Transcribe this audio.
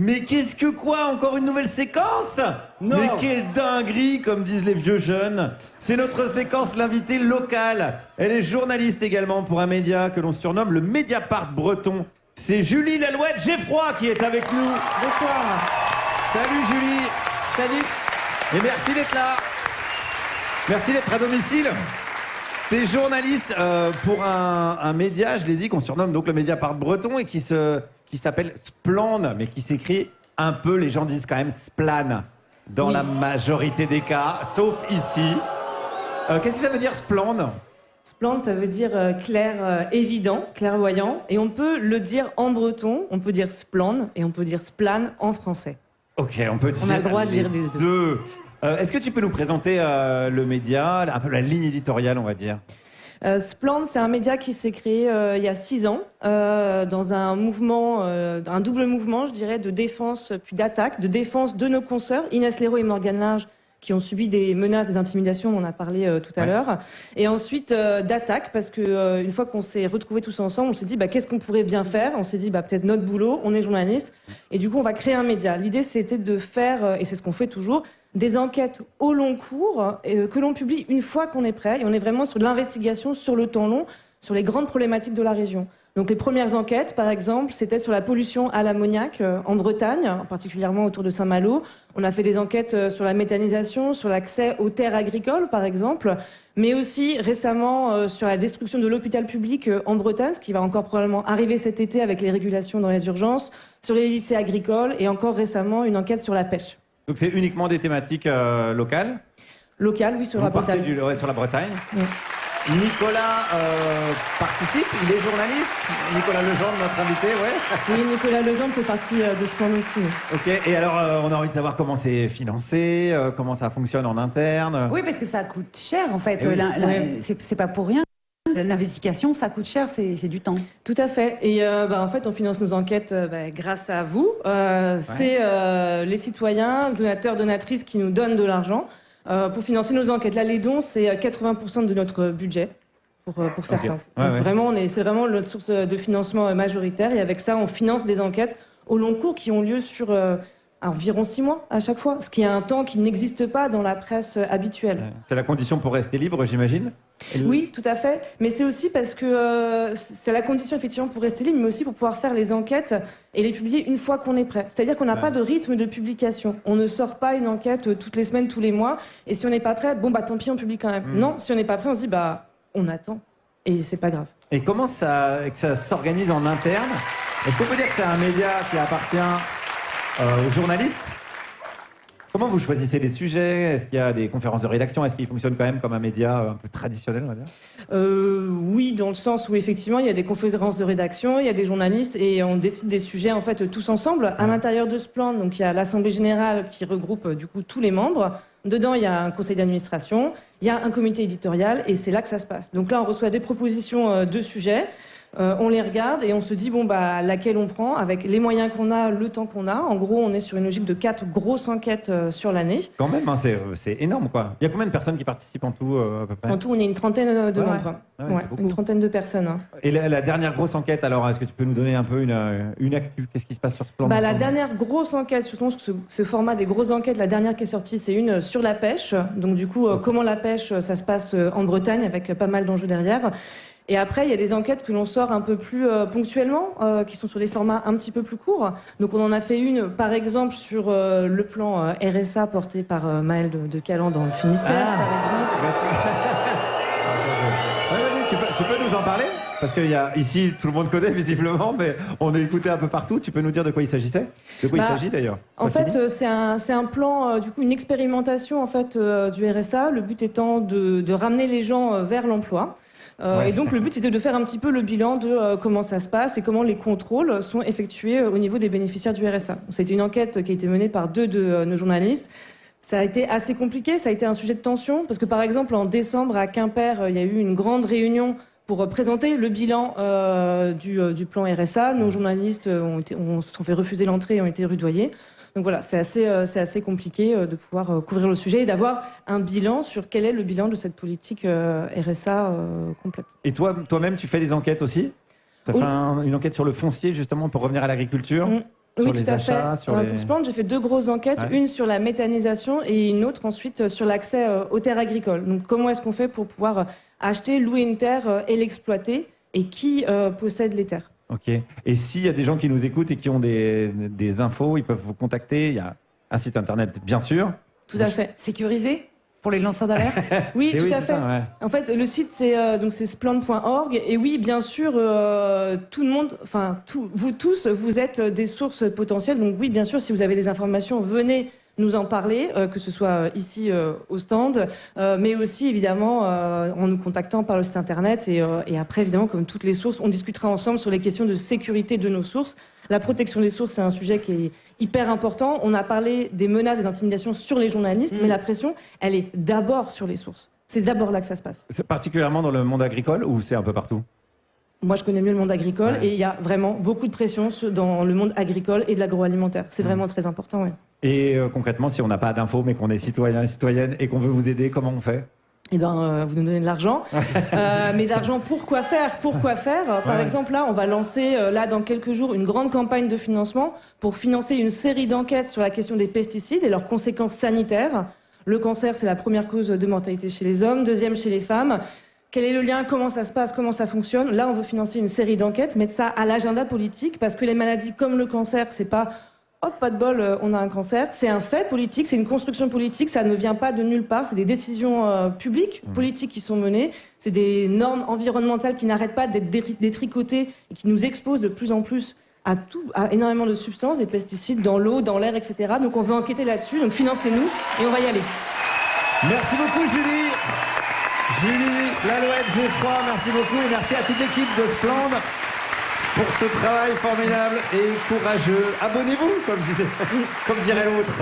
Mais qu'est-ce que quoi? Encore une nouvelle séquence? Non. Mais quelle dinguerie, comme disent les vieux jeunes. C'est notre séquence, l'invité local. Elle est journaliste également pour un média que l'on surnomme le Mediapart breton. C'est Julie Lalouette-Geffroy qui est avec nous. Bonsoir. Salut Julie. Salut. Et merci d'être là. Merci d'être à domicile. T'es journaliste pour un média, je l'ai dit, qu'on surnomme donc le Mediapart breton et qui s'appelle Splan, mais qui s'écrit un peu, les gens disent quand même Splan, dans Oui. la majorité des cas, sauf ici. Qu'est-ce que ça veut dire Splan? Splendide, ça veut dire clair, évident, clairvoyant. Et on peut le dire en breton, on peut dire splendide et on peut dire splan en français. Ok, on peut dire On a le droit de lire les deux. Est-ce que tu peux nous présenter le média, un peu la ligne éditoriale, on va dire? Splendide, c'est un média qui s'est créé il y a 6 ans dans un mouvement, un double mouvement, je dirais, de défense puis d'attaque, de défense de nos consoeurs, Inès Leroux et Morgane Large, qui ont subi des menaces, des intimidations, on en a parlé tout à l'heure, et ensuite d'attaque, parce que une fois qu'on s'est retrouvés tous ensemble, on s'est dit qu'est-ce qu'on pourrait bien faire. On s'est dit peut-être notre boulot, on est journaliste, et du coup on va créer un média. L'idée c'était de faire, et c'est ce qu'on fait toujours, des enquêtes au long cours que l'on publie une fois qu'on est prêt, et on est vraiment sur de l'investigation sur le temps long, sur les grandes problématiques de la région. Donc les premières enquêtes, par exemple, c'était sur la pollution à l'ammoniac en Bretagne, particulièrement autour de Saint-Malo. On a fait des enquêtes sur la méthanisation, sur l'accès aux terres agricoles, par exemple, mais aussi récemment sur la destruction de l'hôpital public en Bretagne, ce qui va encore probablement arriver cet été avec les régulations dans les urgences, sur les lycées agricoles et encore récemment une enquête sur la pêche. Donc c'est uniquement des thématiques locales? Locale, oui, sur la Vous partez Bretagne. sur la Bretagne. Oui. Nicolas participe, il est journaliste. Nicolas Legendre, notre invité, ouais. Oui, Nicolas Legendre fait partie de ce plan aussi. Ok, et alors on a envie de savoir comment c'est financé, comment ça fonctionne en interne. Oui, parce que ça coûte cher en fait. Eh oui. C'est pas pour rien. L'investigation, ça coûte cher, c'est du temps. Tout à fait. Et en fait, on finance nos enquêtes grâce à vous. C'est les citoyens, donateurs, donatrices qui nous donnent de l'argent pour financer nos enquêtes. Là, les dons, c'est 80% de notre budget pour faire Ok. ça. Ouais, Donc, ouais. vraiment, c'est vraiment notre source de financement majoritaire. Et avec ça, on finance des enquêtes au long cours qui ont lieu sur environ 6 mois à chaque fois, ce qui est un temps qui n'existe pas dans la presse habituelle. C'est la condition pour rester libre, j'imagine? Oui, tout à fait. Mais c'est aussi parce que c'est la condition effectivement pour rester libre, mais aussi pour pouvoir faire les enquêtes et les publier une fois qu'on est prêt. C'est-à-dire qu'on n'a pas de rythme de publication. On ne sort pas une enquête toutes les semaines, tous les mois. Et si on n'est pas prêt, tant pis, on publie quand même. Non, si on n'est pas prêt, on se dit on attend. Et c'est pas grave. Et comment ça s'organise en interne? Est-ce qu'on peut dire que c'est un média qui appartient aux journalistes? Comment vous choisissez les sujets? Est-ce qu'il y a des conférences de rédaction? Est-ce qu'il fonctionne quand même comme un média un peu traditionnel, on va dire? Oui, dans le sens où effectivement il y a des conférences de rédaction, il y a des journalistes et on décide des sujets en fait tous ensemble. À l'intérieur de ce plan, donc il y a l'Assemblée générale qui regroupe du coup tous les membres. Dedans, il y a un conseil d'administration, il y a un comité éditorial et c'est là que ça se passe. Donc là, on reçoit des propositions de sujets. On les regarde et on se dit laquelle on prend avec les moyens qu'on a, le temps qu'on a. En gros, on est sur une logique de 4 grosses enquêtes sur l'année. Quand même, hein, c'est énorme, quoi. Il y a combien de personnes qui participent en tout, à peu près? En tout, on est une trentaine de membres. Ah ouais, c'est beaucoup. Une trentaine de personnes. Hein. Et la dernière grosse enquête, alors, est-ce que tu peux nous donner un peu une actu? Qu'est-ce qui se passe sur ce plan? La dernière grosse enquête, justement, ce format des grosses enquêtes, la dernière qui est sortie, c'est une sur la pêche. Donc du coup, comment la pêche, ça se passe en Bretagne avec pas mal d'enjeux derrière. Et après, il y a des enquêtes que l'on sort un peu plus ponctuellement, qui sont sur des formats un petit peu plus courts. Donc on en a fait une, par exemple, sur le plan RSA porté par Maëlle de Calan dans le Finistère, par exemple. Ouais, vas-y, tu peux nous en parler? Parce qu'il y a ici, tout le monde connaît visiblement, mais on est écouté un peu partout. Tu peux nous dire de quoi il s'agissait? De quoi il s'agit d'ailleurs? En fait, c'est un plan, du coup, une expérimentation en fait du RSA. Le but étant de ramener les gens vers l'emploi. Et donc le but c'était de faire un petit peu le bilan de comment ça se passe et comment les contrôles sont effectués au niveau des bénéficiaires du RSA. C'était une enquête qui a été menée par 2 de nos journalistes. Ça a été assez compliqué, ça a été un sujet de tension, parce que par exemple en décembre à Quimper, il y a eu une grande réunion pour présenter le bilan du plan RSA. Nos journalistes se sont fait refuser l'entrée et ont été rudoyés. Donc voilà, c'est assez compliqué de pouvoir couvrir le sujet et d'avoir un bilan sur quel est le bilan de cette politique RSA complète. Et toi-même, tu fais des enquêtes aussi? Tu as fait une enquête sur le foncier, justement, pour revenir à l'agriculture. Oui, sur tout les à achats, fait. sur les... Pour Splend, j'ai fait 2 grosses enquêtes, Ouais. une sur la méthanisation et une autre ensuite sur l'accès aux terres agricoles. Donc comment est-ce qu'on fait pour pouvoir acheter, louer une terre et l'exploiter, et qui possède les terres? Ok. Et s'il y a des gens qui nous écoutent et qui ont des infos, ils peuvent vous contacter. Il y a un site internet, bien sûr. Tout à fait. Sécurisé pour les lanceurs d'alerte. Oui, Et tout oui, à c'est fait. ça, ouais. En fait, le site, c'est splend.org. Et oui, bien sûr, tout le monde, enfin, vous tous, vous êtes des sources potentielles. Donc oui, bien sûr, si vous avez des informations, venez nous en parler, que ce soit ici au stand, mais aussi évidemment en nous contactant par le site internet. Et après, évidemment, comme toutes les sources, on discutera ensemble sur les questions de sécurité de nos sources. La protection des sources, c'est un sujet qui est hyper important. On a parlé des menaces, des intimidations sur les journalistes, mais la pression, elle est d'abord sur les sources. C'est d'abord là que ça se passe. C'est particulièrement dans le monde agricole ou c'est un peu partout? Moi, je connais mieux le monde agricole, Ouais. et il y a vraiment beaucoup de pression dans le monde agricole et de l'agroalimentaire. C'est vraiment très important, ouais. Et concrètement, si on n'a pas d'infos, mais qu'on est citoyen et citoyenne et qu'on veut vous aider, comment on fait? Eh ben, vous nous donnez de l'argent. Mais d'argent pour quoi faire? Par Ouais. exemple, là, on va lancer, là, dans quelques jours, une grande campagne de financement pour financer une série d'enquêtes sur la question des pesticides et leurs conséquences sanitaires. Le cancer, c'est la première cause de mortalité chez les hommes, deuxième chez les femmes. Quel est le lien? Comment ça se passe? Comment ça fonctionne? Là, on veut financer une série d'enquêtes, mettre ça à l'agenda politique, parce que les maladies comme le cancer, c'est pas hop, pas de bol, on a un cancer. C'est un fait politique, c'est une construction politique, ça ne vient pas de nulle part, c'est des décisions publiques, politiques qui sont menées, c'est des normes environnementales qui n'arrêtent pas d'être détricotées et qui nous exposent de plus en plus à énormément de substances, des pesticides dans l'eau, dans l'air, etc. Donc on veut enquêter là-dessus, donc financez-nous et on va y aller. Merci beaucoup, Julie. Julie Lalouette, Geoffroy, merci beaucoup. Et merci à toute l'équipe de Splend pour ce travail formidable et courageux. Abonnez-vous, comme dirait l'autre.